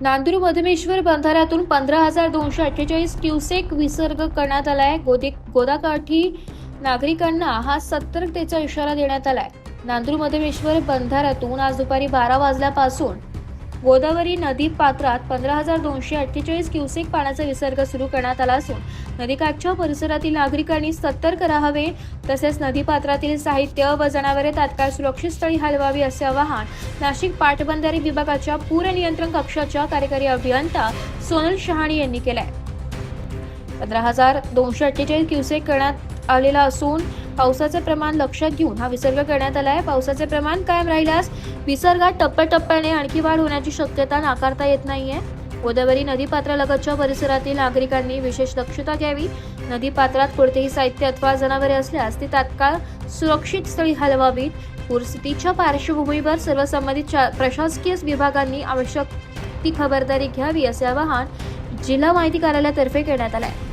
Nandur Madhmeshwar बंधाऱ्यातून 15,248 cusec विसर्ग करण्यात आलाय। गोदाकाठी नागरिकांना हा सतर्कतेचा इशारा देण्यात आलाय। नांदूर मधमेश्वर बंधाऱ्यातून आज दुपारी 12 वाजल्यापासून गोदावरी नदी पात्रात 15,248 क्युसेक पाण्याचा विसर्ग सुरू करण्यात आला असून नदीकाठच्या परिसरातील नागरिकांनी सतर्क राहावे, तसेच नदीपात्रातील साहित्य व जनावरे तात्काळ सुरक्षित स्थळी हलवावी असे आवाहन नाशिक पाटबंधारे विभागाच्या पूर नियंत्रण कक्षाच्या कार्यकारी अभियंता सोनल शहाणी यांनी केले आहे। 15,248 क्युसेक करण्यात आलेला असून पावसाचे प्रमाण लक्षात घेऊन हा विसर्ग करण्यात आला आहे। पावसाचे प्रमाण कायम राहिल्यास विसर्गात टप्प्याटप्प्याने आणखी वाढ होण्याची शक्यता नाकारता येत नाहीये। गोदावरी नदीपात्रालगतच्या परिसरातील नागरिकांनी विशेष दक्षता घ्यावी। नदीपात्रात कोणतेही साहित्य अथवा जनावरे असल्यास ती तात्काळ सुरक्षित स्थळी हलवावीत। पूरस्थितीच्या पार्श्वभूमीवर सर्व संबंधित प्रशासकीय विभागांनी आवश्यक ती खबरदारी घ्यावी असे आवाहन जिल्हा माहिती कार्यालयातर्फे करण्यात आले आहे।